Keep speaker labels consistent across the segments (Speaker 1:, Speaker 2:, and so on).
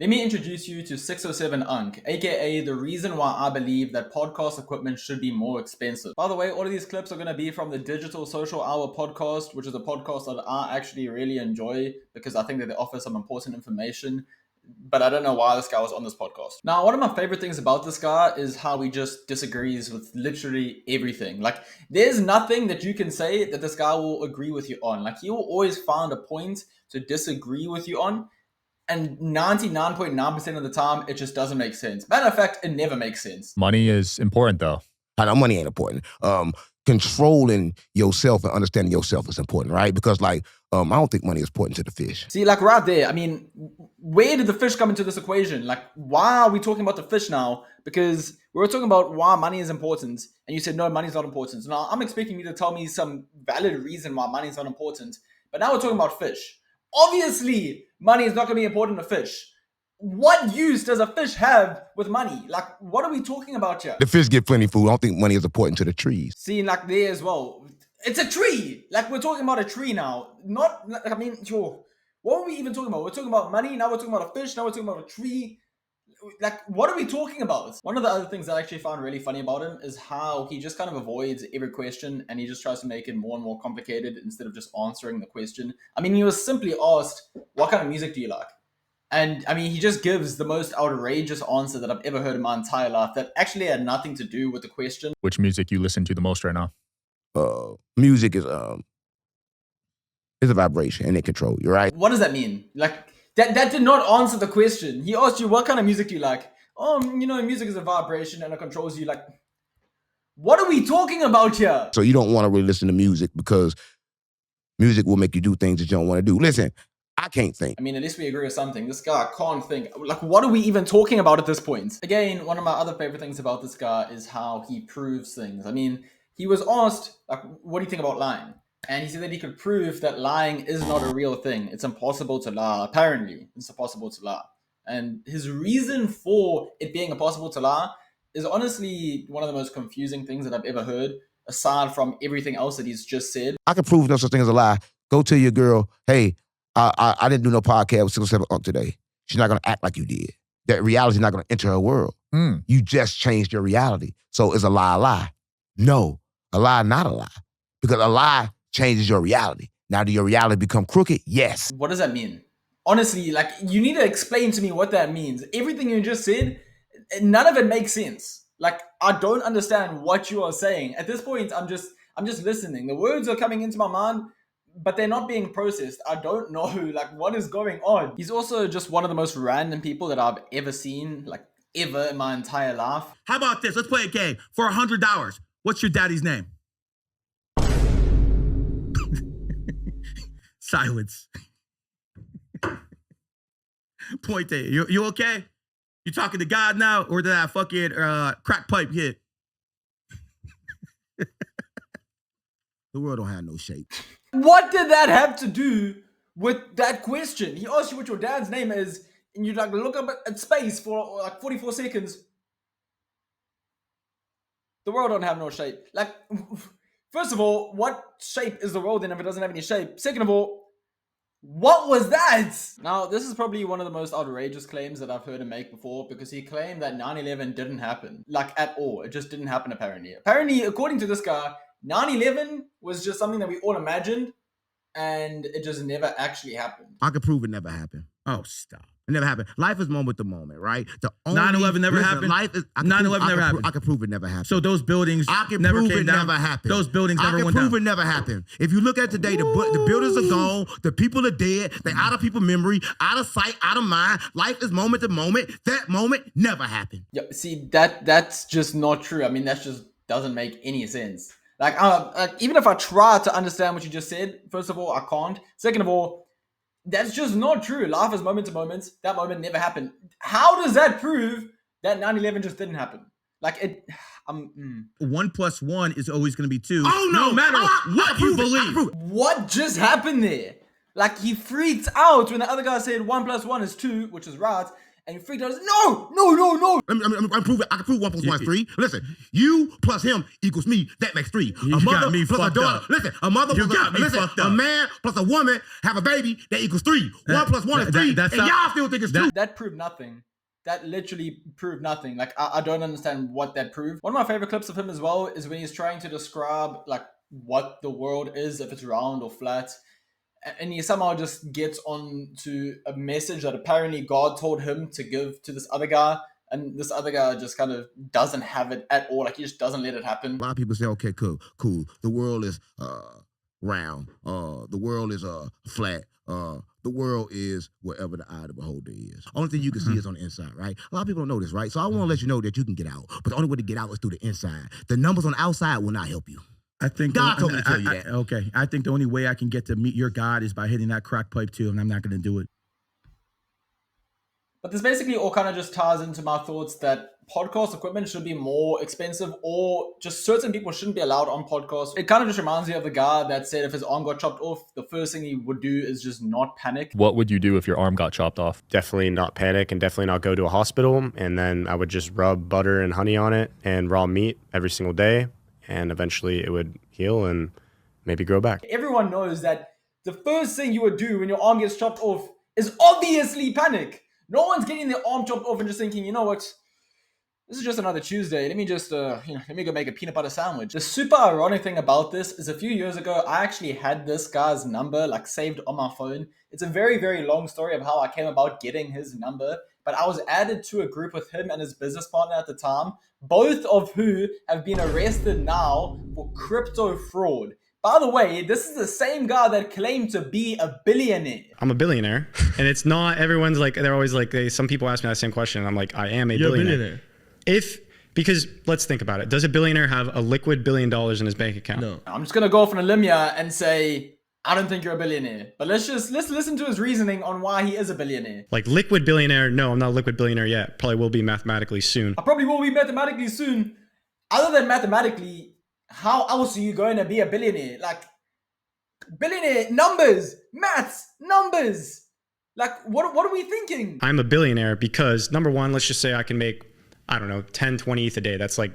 Speaker 1: Let me introduce you to 607 Unk, aka the reason why I believe that podcast equipment should be more expensive. By the way, all of these clips are going to be from the Digital Social Hour podcast, which is a podcast that I actually really enjoy because I think that they offer some important information. But I don't know why this guy was on this podcast. Now, one of my favorite things about this guy is how he just disagrees with literally everything. Like, there's nothing that you can say that this guy will agree with you on. Like, he will always find a point to disagree with you on. And 99.9% of the time, it just doesn't make sense. Matter of fact, it never makes sense.
Speaker 2: Money is important, though.
Speaker 3: I know money ain't important. Controlling yourself and understanding yourself is important, right? Because, I don't think money is important to the fish.
Speaker 1: See, like right there, I mean, where did the fish come into this equation? Like, why are we talking about the fish now? Because we were talking about why money is important, and you said, no, money's not important. So now I'm expecting you to tell me some valid reason why money's not important. But now we're talking about fish. Obviously, money is not going to be important to fish. What use does a fish have with money? Like, what are we talking about here?
Speaker 3: The fish get plenty of food. I don't think money is important to the trees.
Speaker 1: See, like there as well. It's a tree. Like, we're talking about a tree now. Not, I mean, what were we even talking about? We're talking about money. Now we're talking about a fish. Now we're talking about a tree. Like, what are we talking about? One of the other things that I actually found really funny about him is how he just kind of avoids every question and he just tries to make it more and more complicated instead of just answering the question. I mean, he was simply asked, what kind of music do you like? And I mean, he just gives the most outrageous answer that I've ever heard in my entire life that actually had nothing to do with the question.
Speaker 2: Which music you listen to the most right now?
Speaker 3: Music is a vibration and it controls you, right?
Speaker 1: What does that mean? Like, that did not answer the question. He asked you, what kind of music do you like? Music is a vibration and it controls you. Like, what are we talking about here?
Speaker 3: So you don't want to really listen to music because music will make you do things that you don't want to do. Listen, I can't think.
Speaker 1: I mean, at least we agree with something. This guy can't think. Like, what are we even talking about at this point? Again, one of my other favorite things about this guy is how he proves things. I mean, he was asked, like, what do you think about lying? And he said that he could prove that lying is not a real thing. It's impossible to lie. Apparently, it's impossible to lie. And his reason for it being impossible to lie is honestly one of the most confusing things that I've ever heard, aside from everything else that he's just said.
Speaker 3: I can prove no such thing as a lie. Go tell your girl, hey, I didn't do no podcast with 607 Unk today. She's not going to act like you did. That reality is not going to enter her world. You just changed your reality. So is a lie a lie? No, a lie not a lie. Because a lie changes your reality. Now, do your reality become crooked? Yes.
Speaker 1: What does that mean? Honestly, like, you need to explain to me what that means. Everything you just said, none of it makes sense. Like, I don't understand what you are saying. At this point, I'm just listening. The words are coming into my mind, but they're not being processed. I don't know, like, what is going on. He's also just one of the most random people that I've ever seen, like, ever in my entire life.
Speaker 4: How about this? Let's play a game. For $100, what's your daddy's name? Silence. Point there. You okay? You talking to God now, or did that fucking crack pipe hit?
Speaker 3: The world don't have no shape.
Speaker 1: What did that have to do with that question? He asked you what your dad's name is, and you like look up at space for like 44 seconds. The world don't have no shape. Like, first of all, what shape is the world in if it doesn't have any shape? Second of all, what was that? Now, this is probably one of the most outrageous claims that I've heard him make before, because he claimed that 9/11 didn't happen. Like, at all. It just didn't happen, apparently. Apparently, according to this guy, 9/11 was just something that we all imagined, and it just never actually happened.
Speaker 3: I can prove it never happened.
Speaker 4: Oh, stop.
Speaker 3: It never happened. Life is moment to moment, right?
Speaker 4: 9/11 never happened?
Speaker 3: Life is
Speaker 4: 9/11 never happened.
Speaker 3: I can prove it never happened.
Speaker 4: So those buildings never came down?
Speaker 3: Never happened.
Speaker 4: Those buildings never went down?
Speaker 3: I can prove it never happened. If you look at today, the buildings are gone. The people are dead. They're out of people's memory, out of sight, out of mind. Life is moment to moment. That moment never happened.
Speaker 1: Yeah, see, that's just not true. I mean, that just doesn't make any sense. Like, even if I try to understand what you just said, first of all, I can't. Second of all, that's just not true. Life is moment to moment. That moment never happened. How does that prove that 9/11 just didn't happen? Like, it...
Speaker 4: 1 + 1 is always going to be 2.
Speaker 3: Oh, no.
Speaker 4: No matter what you believe.
Speaker 1: What just happened there? Like, he freaked out when the other guy said 1 + 1 is 2, which is right. And Freak does, no.
Speaker 3: I can prove 1 + 1 is 3. Listen, you plus him equals me. That makes 3.
Speaker 4: You got me
Speaker 3: plus a
Speaker 4: fucked
Speaker 3: daughter.
Speaker 4: up.
Speaker 3: Listen, a mother
Speaker 4: You
Speaker 3: plus
Speaker 4: got me fucked up.
Speaker 3: a man plus a woman have a baby. That equals 3. 1 + 1 is 3.
Speaker 4: that's
Speaker 3: and
Speaker 4: not-
Speaker 3: y'all still think it's 2.
Speaker 1: That proved nothing. That literally proved nothing. Like, I don't understand what that proved. One of my favorite clips of him as well is when he's trying to describe, like, what the world is, if it's round or flat. And he somehow just gets on to a message that apparently God told him to give to this other guy. And this other guy just kind of doesn't have it at all. Like, he just doesn't let it happen.
Speaker 3: A lot of people say, okay, cool. The world is round. The world is flat. The world is wherever the eye of the beholder is. Only thing you can see is on the inside, right? A lot of people don't know this, right? So I want to let you know that you can get out. But the only way to get out is through the inside. The numbers on the outside will not help you.
Speaker 4: I think
Speaker 3: God told me to tell you that.
Speaker 4: Okay, I think the only way I can get to meet your God is by hitting that crack pipe too, and I'm not going to do it.
Speaker 1: But this basically all kind of just ties into my thoughts that podcast equipment should be more expensive, or just certain people shouldn't be allowed on podcasts. It kind of just reminds me of the guy that said if his arm got chopped off, the first thing he would do is just not panic.
Speaker 2: What would you do if your arm got chopped off?
Speaker 5: Definitely not panic and definitely not go to a hospital. And then I would just rub butter and honey on it and raw meat every single day. And eventually it would heal and maybe grow back.
Speaker 1: Everyone knows that the first thing you would do when your arm gets chopped off is obviously panic. No one's getting their arm chopped off and just thinking, you know what? This is just another Tuesday. Let me just, let me go make a peanut butter sandwich. The super ironic thing about this is a few years ago, I actually had this guy's number like saved on my phone. It's a very, very long story of how I came about getting his number, but I was added to a group with him and his business partner at the time, both of who have been arrested now for crypto fraud. By the way, this is the same guy that claimed to be a billionaire.
Speaker 6: I'm a billionaire, and it's not, everyone's like, they're always like, some people ask me that same question, and I'm like, I am a billionaire. Because let's think about it. Does a billionaire have a liquid $1 billion in his bank account?
Speaker 4: No.
Speaker 1: I'm just going to go off on a limb here and say, I don't think you're a billionaire. But let's listen to his reasoning on why he is a billionaire.
Speaker 6: Like liquid billionaire, no, I'm not a liquid billionaire yet. Probably will be mathematically soon.
Speaker 1: I probably will be mathematically soon. Other than mathematically, how else are you going to be a billionaire? Like, billionaire, numbers, maths, numbers. Like, what are we thinking?
Speaker 6: I'm a billionaire because, number one, let's just say I can make, I don't know, 10, 20 ETH a day. That's like,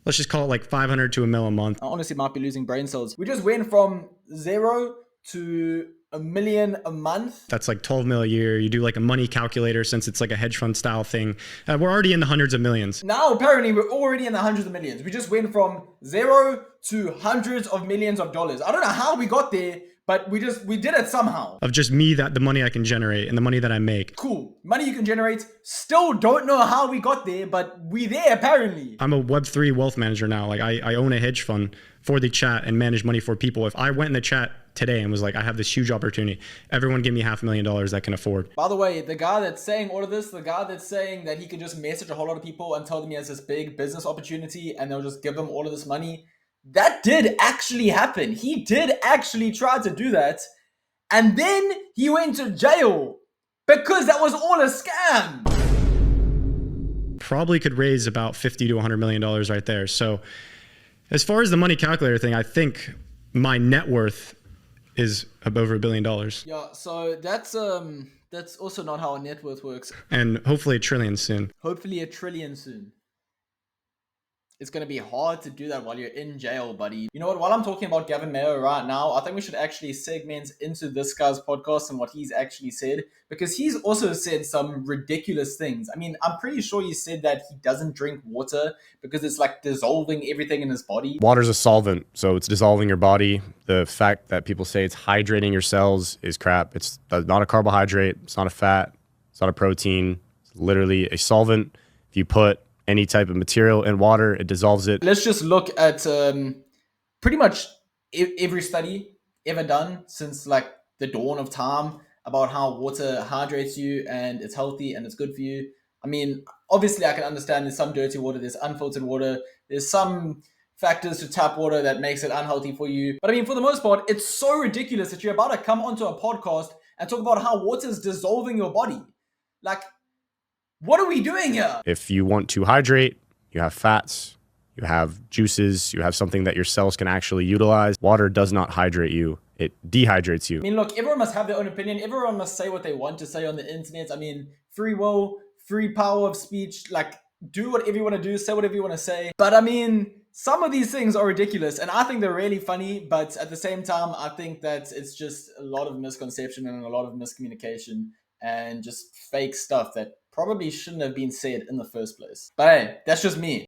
Speaker 6: let's just call it like 500 to $1 million a month.
Speaker 1: I honestly might be losing brain cells. We just went from 0 to $1 million a month.
Speaker 6: That's like 12 mil a year. You do like a money calculator since it's like a hedge fund style thing. We're already in the hundreds of millions.
Speaker 1: Now, apparently, we're already in the hundreds of millions. We just went from 0 to hundreds of millions of dollars. I don't know how we got there, but we did it somehow.
Speaker 6: Of just me, the money I can generate and the money that I make.
Speaker 1: Cool. Money you can generate. Still don't know how we got there, but we there apparently.
Speaker 6: I'm a Web3 wealth manager now. Like I own a hedge fund for the chat and manage money for people. If I went in the chat today and was like, I have this huge opportunity, everyone give me $500,000 that can afford.
Speaker 1: By the way, the guy that's saying all of this, the guy that's saying that he could just message a whole lot of people and tell them he has this big business opportunity and they'll just give him all of this money, that did actually happen. He did actually try to do that. And then he went to jail because that was all a scam.
Speaker 6: Probably could raise about $50 to $100 million right there. So as far as the money calculator thing, I think my net worth is over $1 billion.
Speaker 1: Yeah, so that's also not how a net worth works.
Speaker 6: And hopefully $1 trillion soon.
Speaker 1: Hopefully $1 trillion soon. It's going to be hard to do that while you're in jail, buddy. You know what? While I'm talking about Gavin Mayo right now, I think we should actually segment into this guy's podcast and what he's actually said, because he's also said some ridiculous things. I mean, I'm pretty sure he said that he doesn't drink water because it's like dissolving everything in his body.
Speaker 5: Water's a solvent, so it's dissolving your body. The fact that people say it's hydrating your cells is crap. It's not a carbohydrate. It's not a fat. It's not a protein. It's literally a solvent. If you put any type of material in water, it dissolves it.
Speaker 1: Let's just look at pretty much every study ever done since like the dawn of time about how water hydrates you and it's healthy and it's good for you. I mean, obviously I can understand there's some dirty water, there's unfiltered water, there's some factors to tap water that makes it unhealthy for you. But I mean, for the most part, it's so ridiculous that you're about to come onto a podcast and talk about how water is dissolving your body. Like, what are we doing here?
Speaker 5: If you want to hydrate, you have fats, you have juices, you have something that your cells can actually utilize. Water does not hydrate you. It dehydrates you.
Speaker 1: I mean, look, everyone must have their own opinion. Everyone must say what they want to say on the internet. I mean, free will, free power of speech, like do whatever you want to do, say whatever you want to say. But I mean, some of these things are ridiculous, and I think they're really funny, but at the same time, I think that it's just a lot of misconception and a lot of miscommunication and just fake stuff that probably shouldn't have been said in the first place. But hey, that's just me.